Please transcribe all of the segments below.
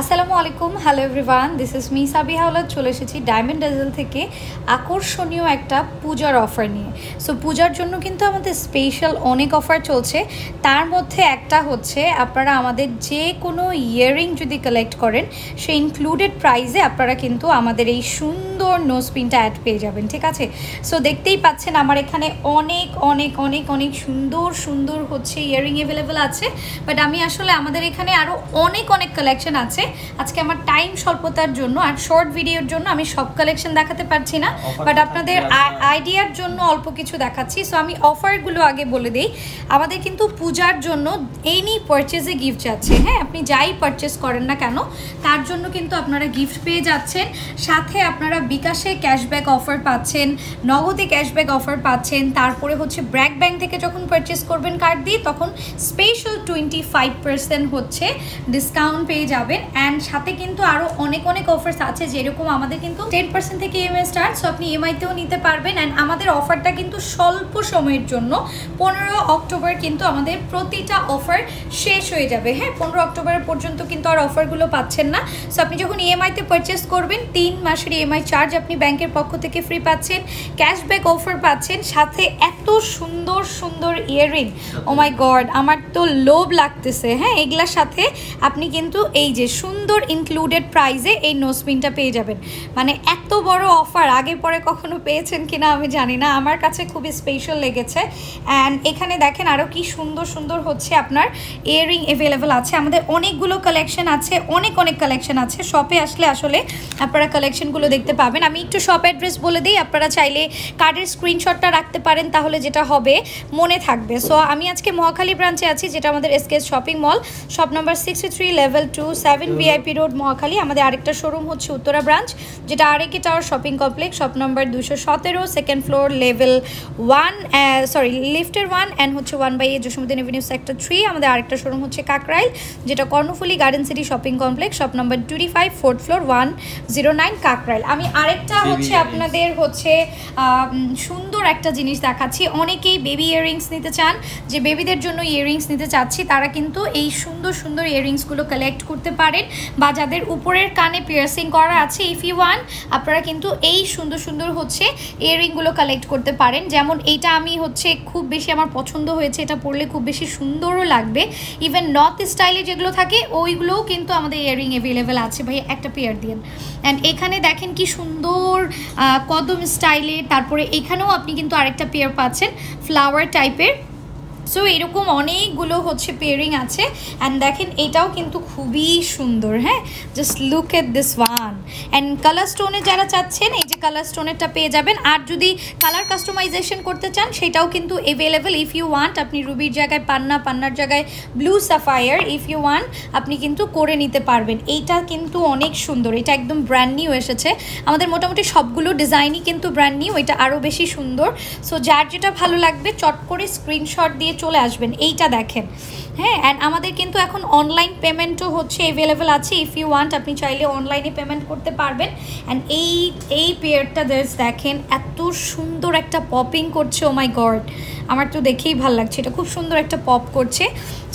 আসসালামু আলাইকুম, hello everyone, this is me Sabiha Hawlat. চলে এসেছি ডায়মন্ড ডাজেল থেকে আকর্ষণীয় একটা পূজার অফার নিয়ে। সো পূজার জন্য কিন্তু আমাদের স্পেশাল অনেক অফার চলছে। তার মধ্যে একটা হচ্ছে আপনারা আমাদের যে কোনো ইয়াররিং যদি কালেক্ট করেন সেই ইনক্লুডেড প্রাইসে আপনারা কিন্তু আমাদের এই সুন্দর নোজ পিনটা অ্যাড পেয়ে যাবেন। ঠিক আছে, সো দেখতেই পাচ্ছেন আমার এখানে অনেক অনেক অনেক অনেক সুন্দর সুন্দর হচ্ছে ইয়াররিং অ্যাভেলেবেল আছে। বাট আমি আসলে আমাদের এখানে আরও অনেক অনেক কালেকশন আছে। আজকে আমার টাইম স্বল্পতার জন্য আর শর্ট ভিডিওর জন্য আমি সব কালেকশন দেখাতে পারছি না, বাট আপনাদের আইডিয়ার জন্য অল্প কিছু দেখাচ্ছি। সো আমি অফারগুলো আগে বলে দিই। আমাদের কিন্তু পূজার জন্য এনি পারচেজে গিফট যাচ্ছে। হ্যাঁ, আপনি যাই পারচেস করেন না কেন তার জন্য কিন্তু আপনারা গিফট পেয়ে যাচ্ছেন। সাথে আপনারা বিকাশে ক্যাশব্যাক অফার পাচ্ছেন, নগদে ক্যাশব্যাক অফার পাচ্ছেন। তারপরে হচ্ছে ব্র্যাক ব্যাংক থেকে যখন পারচেস করবেন কার্ড দিয়ে তখন স্পেশাল 25% হচ্ছে ডিসকাউন্ট পেয়ে যাবেন। অ্যান্ড সাথে কিন্তু আরও অনেক অনেক অফার্স আছে, যেরকম আমাদের কিন্তু 10% থেকে ইএমআই স্টার্ট। সো আপনি ইএমআইতেও নিতে পারবেন। অ্যান্ড আমাদের অফারটা কিন্তু স্বল্প সময়ের জন্য, 15 অক্টোবর কিন্তু আমাদের প্রতিটা অফার শেষ হয়ে যাবে। হ্যাঁ, 15 অক্টোবর পর্যন্ত কিন্তু আর অফারগুলো পাচ্ছেন না। সো আপনি যখন ইএমআইতে পারচেস করবেন 3 মাসের ইএমআই চার্জ আপনি ব্যাংকের পক্ষ থেকে ফ্রি পাচ্ছেন, ক্যাশব্যাক অফার পাচ্ছেন, সাথে এত সুন্দর সুন্দর ইয়াররিং। ও মাই গড, আমার তো লোভ লাগতেছে। হ্যাঁ, এগুলার সাথে আপনি কিন্তু এই যে সুন্দর ইনক্লুডেড প্রাইজে এই নোজপিনটা পেয়ে যাবেন। মানে এত বড় অফার আগে পরে কখনো পেয়েছেন কিনা আমি জানি না, আমার কাছে খুবই স্পেশাল লেগেছে। অ্যান্ড এখানে দেখেন আরও কি সুন্দর সুন্দর হচ্ছে আপনার ইয়াররিং অ্যাভেলেবেল আছে। আমাদের অনেকগুলো কালেকশন আছে, অনেক অনেক কালেকশন আছে। শপে আসলে আসলে আপনারা কালেকশনগুলো দেখতে পাবেন। আমি একটু শপ অ্যাড্রেস বলে দিই, আপনারা চাইলে কার্ডের স্ক্রিনশটটা রাখতে পারেন, তাহলে যেটা হবে মনে থাকবে। সো আমি আজকে মহাখালী ব্রাঞ্চে আছি, যেটা আমাদের SKS shopping mall, shop number 63 level 2 7 VIP road Mohakhali. আমাদের আরেকটা শোরুম হচ্ছে উত্তরা ব্রাঞ্চ, যেটা RK tower shopping complex, shop number 217 second floor level 1 লিফটের 1 অ্যান্ড হচ্ছে 1/8 জসীমউদ্দিন এভিনিউ সেক্টর 3। আমাদের আরেকটা শোরুম হচ্ছে কাকরাইল, যেটা Karnaphuli garden city shopping complex, shop number 25 fourth floor 109 Kakrail. আমি আরেকটা হচ্ছে আপনাদের হচ্ছে সুন্দর একটা জিনিস দেখাচ্ছি। অনেকেই বেবি ইয়াররিংস নিতে চান, যে বেবিদের জন্য ইয়াররিংস নিতে চাচ্ছি তারা কিন্তু এই সুন্দর সুন্দর ইয়াররিংসগুলো কালেক্ট করতে পারেন, বা যাদের উপরের কানে পিয়ার্সিং করা আছে ইফ ইউ ওয়ান, আপনারা কিন্তু এই সুন্দর সুন্দর হচ্ছে ইয়াররিংগুলো কালেক্ট করতে পারেন। যেমন এইটা আমি হচ্ছে খুব বেশি আমার পছন্দ হয়েছে, এটা পরলে খুব বেশি সুন্দরও লাগবে। ইভেন নর্থ স্টাইলে যেগুলো থাকে ওইগুলোও কিন্তু আমাদের ইয়াররিং অ্যাভেলেবেল আছে। ভাই একটা পেয়ার দিন। অ্যান্ড এখানে দেখেন কি সুন্দর কদম স্টাইলে, তারপরে এখানেও আপনি কিন্তু আরেকটা পেয়ার পাচ্ছেন ফ্লাওয়ার টাইপের। সো এরকম অনেকগুলো হচ্ছে পেয়ারিং আছে। অ্যান্ড দেখেন এটাও কিন্তু খুবই সুন্দর। হ্যাঁ, just look at this one. And colour স্টোনে যারা চাচ্ছেন এই যে কালার স্টোনেরটা পেয়ে যাবেন। আর যদি কালার কাস্টমাইজেশন করতে চান সেটাও কিন্তু অ্যাভেলেবেল। ইফ ইউ ওয়ান্ট, আপনি রুবির জায়গায় পান্না, পান্নার জায়গায় blue sapphire, if you want আপনি কিন্তু করে নিতে পারবেন। এইটা কিন্তু অনেক সুন্দর, এটা একদম ব্র্যান্ড নিউ এসেছে। আমাদের মোটামুটি সবগুলো ডিজাইনই কিন্তু ব্র্যান্ড নিউ, এটা আরও বেশি সুন্দর। সো যার যেটা ভালো লাগবে চট করে স্ক্রিনশট দিয়ে চলে আসবেন। এইটা দেখেন। হ্যাঁ, অ্যান্ড আমাদের কিন্তু এখন অনলাইন পেমেন্টও হচ্ছে অ্যাভেলেবেল আছে। ইফ ইউ ওয়ান্ট আপনি চাইলে অনলাইনে পেমেন্ট করতে পারবেন। অ্যান্ড এই পেয়ারটা দেখেন এত সুন্দর একটা পপিং করছে। ও মাই গড, আমার তো দেখেই ভালো লাগছে, এটা খুব সুন্দর একটা পপ করছে।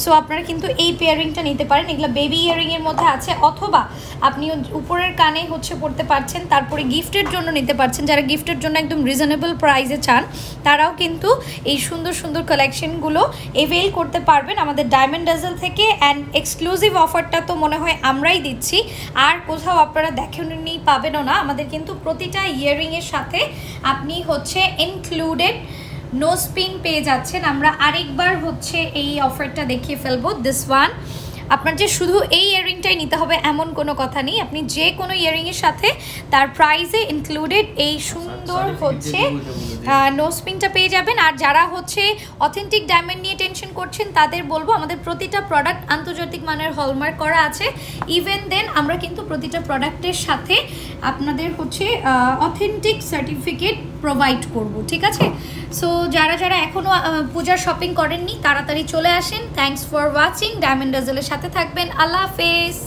সো আপনারা কিন্তু এই পেয়ারিংটা নিতে পারেন। এগুলো বেবি ইয়ারিংয়ের মধ্যে আছে, অথবা আপনি উপরের কানে হচ্ছে পড়তে পারছেন, তারপরে গিফটের জন্য নিতে পারছেন। যারা গিফটের জন্য একদম রিজনেবল প্রাইসে চান তারাও কিন্তু এই সুন্দর সুন্দর কালেকশনগুলো এভেল করতে পারবেন আমাদের ডায়মন্ড ডাজেল থেকে। অ্যান্ড এক্সক্লুসিভ অফারটা তো মনে হয় আমরাই দিচ্ছি, আর কোথাও আপনারা দেখেননি পাবেনও না। আমাদের কিন্তু প্রতিটা ইয়াররিংয়ের সাথে আপনি হচ্ছে ইনক্লুডেড নোজপিন পেয়ে যাচ্ছেন। আমরা আরেকবার হচ্ছে এই অফারটা দেখিয়ে ফেলবো। দিস ওয়ান, আপনার যে শুধু এই ইয়াররিংটাই নিতে হবে এমন কোনো কথা নেই। আপনি যে কোনো ইয়াররিংয়ের সাথে তার প্রাইসে ইনক্লুডেড এই সুন্দর হচ্ছে নোজপিনটা পেয়ে যাবেন। আর যারা হচ্ছে অথেন্টিক ডায়মন্ড নিয়ে টেনশন করছেন তাদের বলবো আমাদের প্রতিটা প্রোডাক্ট আন্তর্জাতিক মানের হলমার্ক করা আছে। ইভেন দেন আমরা কিন্তু প্রতিটা প্রোডাক্টের সাথে আপনাদের হচ্ছে অথেন্টিক সার্টিফিকেট প্রোভাইড করব। ঠিক আছে, সো যারা যারা এখনও পূজার শপিং করেননি তাড়াতাড়ি চলে আসেন। Thanks for watching. ডায়মন্ড ডাজেলের সাথে থাকবেন। আল্লাহ হাফেজ।